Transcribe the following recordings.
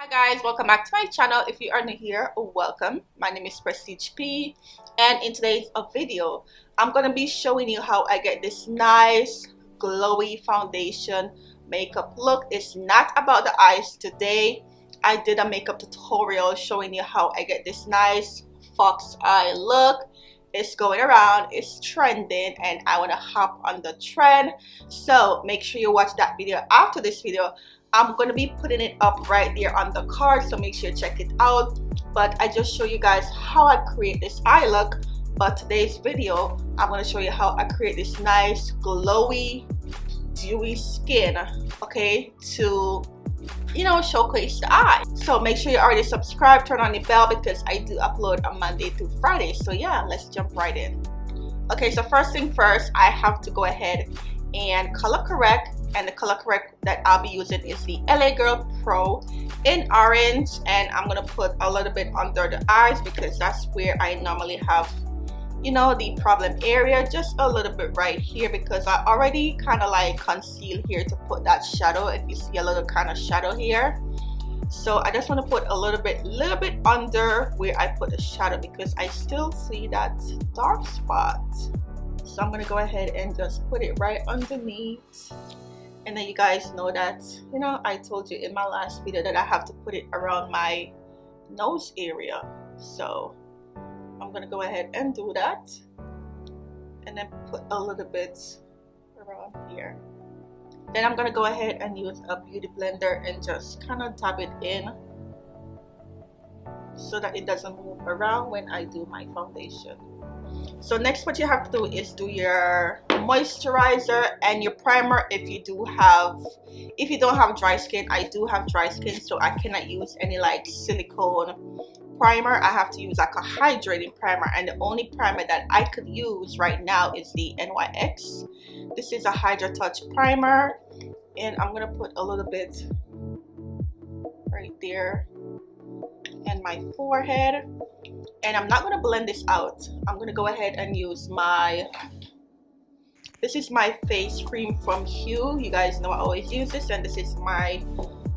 Guys, welcome back to my channel. If you are new here, welcome. My name is Prestige P, and in today's video I'm gonna be showing you how I get this nice glowy foundation makeup look. It's not about the eyes today. I did a makeup tutorial showing you how I get this nice fox eye look. It's going around, it's trending, and I want to hop on the trend, so make sure you watch that video. After this video I'm going to be putting it up right there on the card, so make sure you check it out. But I just show you guys how I create this eye look, but today's video I'm going to show you how I create this nice glowy dewy skin, okay, to showcase the eye. So make sure you already subscribe, turn on the bell, because I do upload on Monday through Friday. So yeah, let's jump right in. Okay, so first thing first, I have to go ahead and color correct, and the color correct that I'll be using is the LA Girl Pro in orange, and I'm gonna put a little bit under the eyes because that's where I normally have the problem area, just a little bit right here, because I already kind of like conceal here to put that shadow. If you see a little kind of shadow here, so I just want to put a little bit under where I put the shadow, because I still see that dark spot. So I'm gonna go ahead and just put it right underneath. And then you guys know that I told you in my last video that I have to put it around my nose area, so I'm gonna go ahead and do that, and then put a little bit around here. Then I'm gonna go ahead and use a beauty blender and just kind of dab it in so that it doesn't move around when I do my foundation. So next, what you have to do is do your moisturizer and your primer. If you don't have dry skin, I do have dry skin, so I cannot use any like silicone primer. I have to use like a hydrating primer, and the only primer that I could use right now is the NYX. This is a Hydra Touch primer, and I'm gonna put a little bit right there in my forehead, and I'm not gonna blend this out. I'm gonna go ahead and use this is my face cream from Hue. You guys know I always use this, and this is my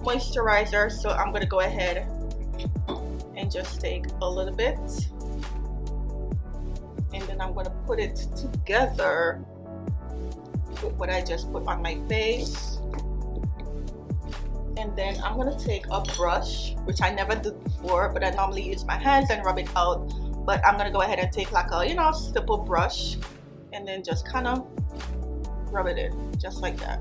moisturizer. So I'm gonna go ahead and just take a little bit, and then I'm gonna put it together with what I just put on my face. And then I'm gonna take a brush, which I never did before, but I normally use my hands and rub it out. But I'm gonna go ahead and take like a stipple brush, and then just kind of rub it in, just like that.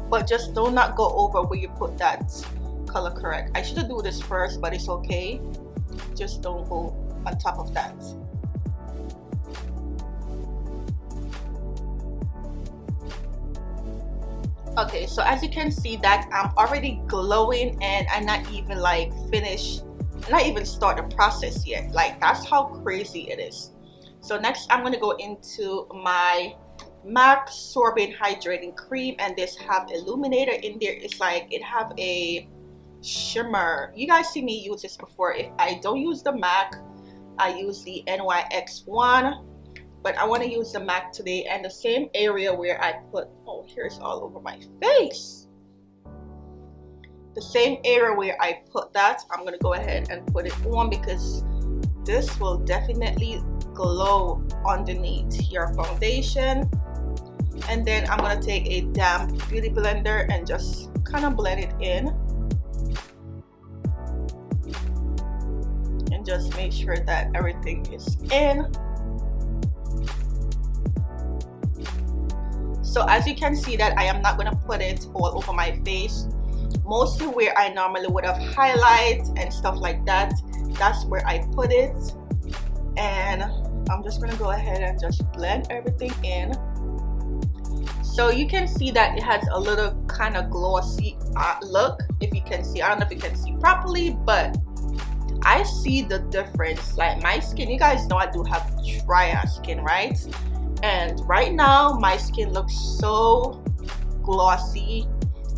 But just do not go over where you put that color correct. I should have do this first, but it's okay. Just don't go on top of that. Okay, so as you can see that I'm already glowing, and I'm not even like finished, not even start the process yet. Like, that's how crazy it is. So next I'm going to go into my MAC Sorbent Hydrating Cream, and this have illuminator in there. It's like it have a shimmer. You guys see me use this before. If I don't use the MAC, I use the NYX one, but I want to use the MAC today. And the same area where I put, oh, here's all over my face, the same area where I put that, I'm going to go ahead and put it on, because this will definitely glow underneath your foundation. And then I'm going to take a damp beauty blender and just kind of blend it in, and just make sure that everything is in. So as you can see that I am not going to put it all over my face. Mostly where I normally would have highlights and stuff like that, that's where I put it. And I'm just going to go ahead and just blend everything in. So you can see that it has a little kind of glossy look, if you can see. I don't know if you can see properly, but I see the difference. Like my skin, you guys know I do have drier skin, right? And right now my skin looks so glossy,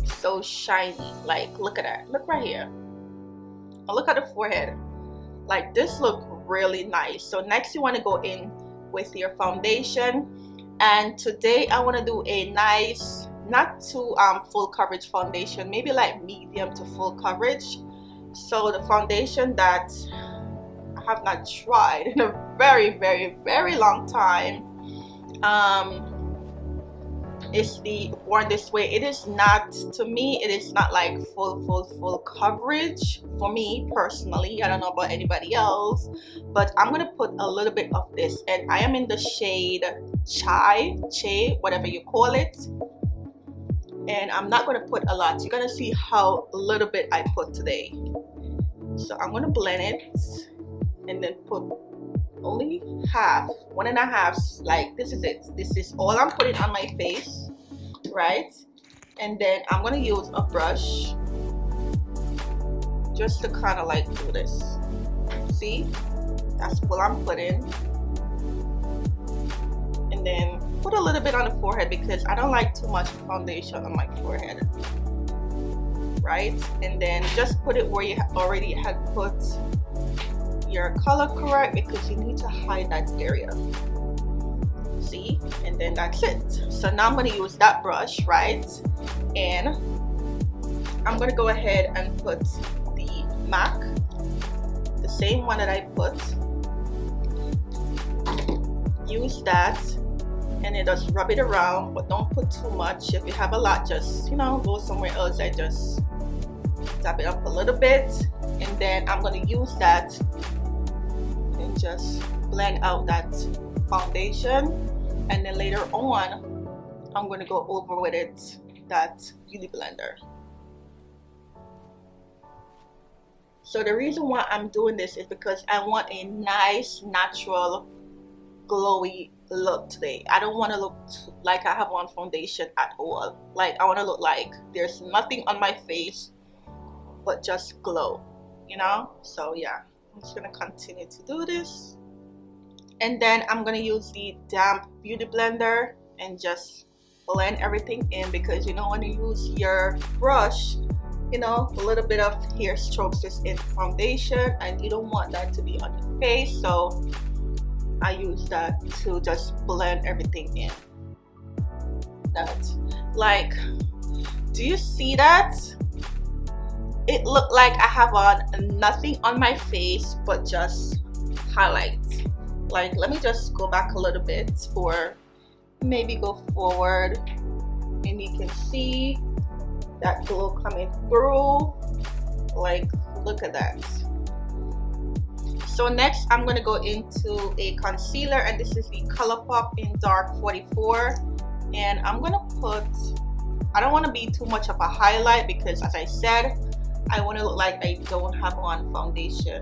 so shiny. Like, look at that, look right here, and look at the forehead. Like, this look really nice. So next you want to go in with your foundation, and today I want to do a nice not too full coverage foundation, maybe like medium to full coverage. So the foundation that I have not tried in a very, very, very long time is the Born This Way. It is not, to me, it is not like full coverage for me personally. I don't know about anybody else, but I'm gonna put a little bit of this, and I am in the shade Chai, whatever you call it. And I'm not gonna put a lot. You're gonna see how little bit I put today. So I'm gonna blend it and then put only half, 1.5, like this is it. This is all I'm putting on my face, right? And then I'm gonna use a brush just to kind of like do this. See, that's what I'm putting. And then put a little bit on the forehead because I don't like too much foundation on my forehead, right? And then just put it where you already had put your color correct, because you need to hide that area. See, and then that's it. So now I'm going to use that brush, right? And I'm going to go ahead and put the MAC, the same one that I put. Use that, and then just rub it around, but don't put too much. If you have a lot, just, you know, go somewhere else. I just tap it up a little bit, and then I'm going to use that and just blend out that foundation, and then later on I'm going to go over with it that beauty blender. So the reason why I'm doing this is because I want a nice natural glowy look today. I don't want to look like I have on foundation at all. Like, I want to look like there's nothing on my face but just glow, you know? So yeah, I'm just gonna continue to do this, and then I'm gonna use the damp beauty blender and just blend everything in, because you know, when you use your brush, you know, a little bit of hair strokes is in foundation and you don't want that to be on your face. So I use that to just blend everything in. That, like, do you see that? It looked like I have on nothing on my face but just highlights. Like, let me just go back a little bit, or maybe go forward, and you can see that glow coming through. Like, look at that. So next I'm going to go into a concealer, and this is the ColourPop in Dark 44, and I'm going to put, I don't want to be too much of a highlight, because as I said, I want to look like I don't have on foundation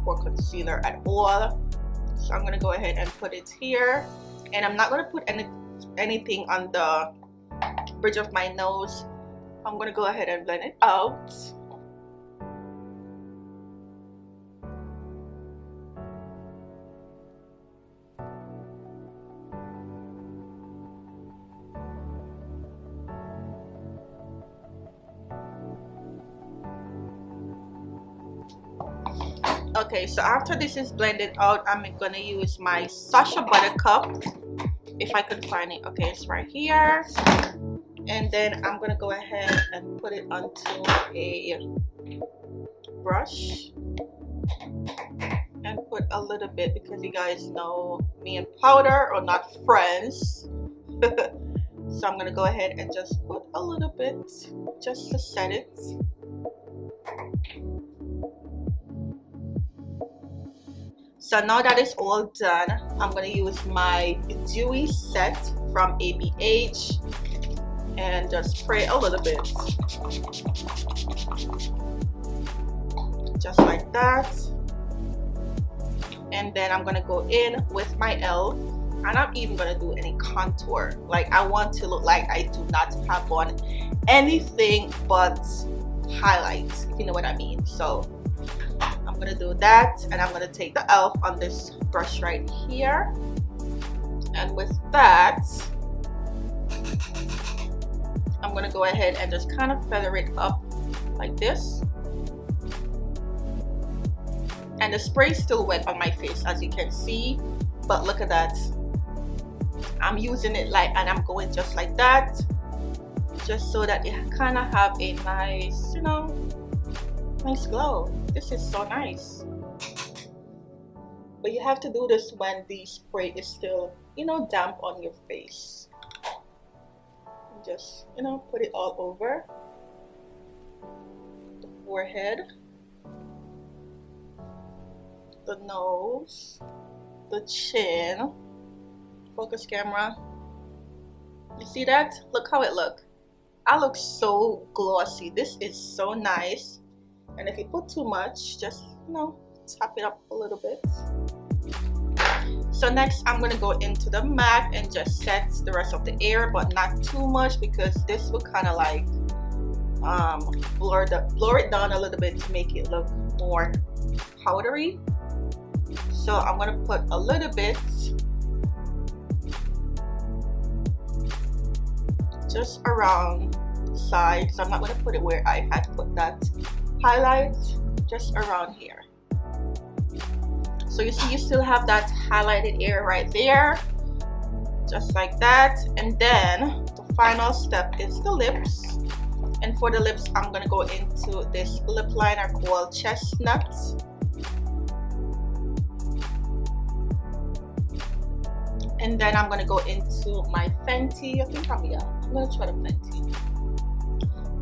or concealer at all. So I'm going to go ahead and put it here, and I'm not going to put anything on the bridge of my nose. I'm going to go ahead and blend it out. Okay, so after this is blended out, I'm gonna use my Sacha Buttercup, if I could find it. Okay, it's right here. And then I'm gonna go ahead and put it onto a brush and put a little bit, because you guys know me and powder are not friends. So I'm gonna go ahead and just put a little bit just to set it. So now that it's all done, I'm going to use my dewy set from ABH and just spray a little bit. Just like that. And then I'm going to go in with my e.l.f. and I'm even going to do any contour. Like, I want to look like I do not have on anything but highlights, if you know what I mean. So I'm gonna do that, and I'm gonna take the e.l.f. on this brush right here, and with that I'm gonna go ahead and just kind of feather it up like this. And the spray is still wet on my face, as you can see, but look at that. I'm using it like, and I'm going just like that, just so that you kind of have a nice, you know, nice glow. This is so nice. But you have to do this when the spray is still, you know, damp on your face. Just, you know, put it all over the forehead, the nose, the chin. Focus camera. You see that? Look how it look. I look so glossy. This is so nice. And if you put too much, just, you know, tap it up a little bit. So next I'm going to go into the MAC and just set the rest of the area, but not too much, because this will kind of like blur it down a little bit to make it look more powdery. So I'm going to put a little bit just around the sides. So I'm not going to put it where I had put that highlight, just around here. So you see, you still have that highlighted area right there, just like that. And then the final step is the lips. And for the lips, I'm going to go into this lip liner called Chestnut. And then I'm going to go into my Fenty. I think I'm going to try the Fenty.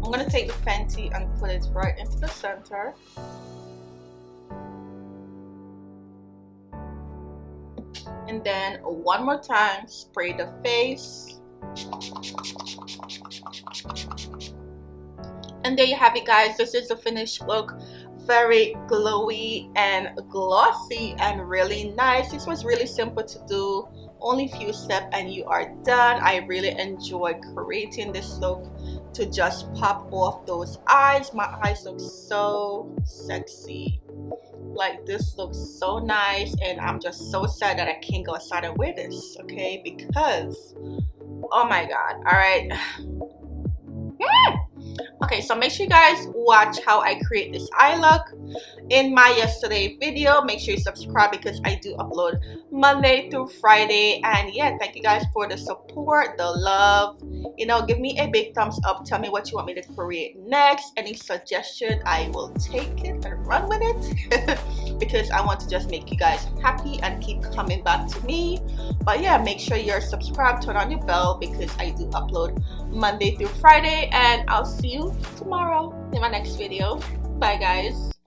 I'm going to take the Fenty and put it right into the center. And then one more time, spray the face. And there you have it, guys. This is the finished look. Very glowy and glossy and really nice. This was really simple to do. Only few steps and you are done. I really enjoyed creating this look to just pop off those eyes. My eyes look so sexy. Like, this looks so nice, and I'm just so sad that I can't go outside and wear this, okay? Because, oh my god. All right. Okay, so make sure you guys watch how I create this eye look in my yesterday video. Make sure you subscribe, because I do upload Monday through Friday. And yeah, thank you guys for the support, the love. You know, give me a big thumbs up. Tell me what you want me to create next. Any suggestion, I will take it and run with it. Because I want to just make you guys happy and keep coming back to me. But yeah, make sure you're subscribed, turn on your bell, because I do upload Monday through Friday. And I'll see you tomorrow in my next video. Bye, guys.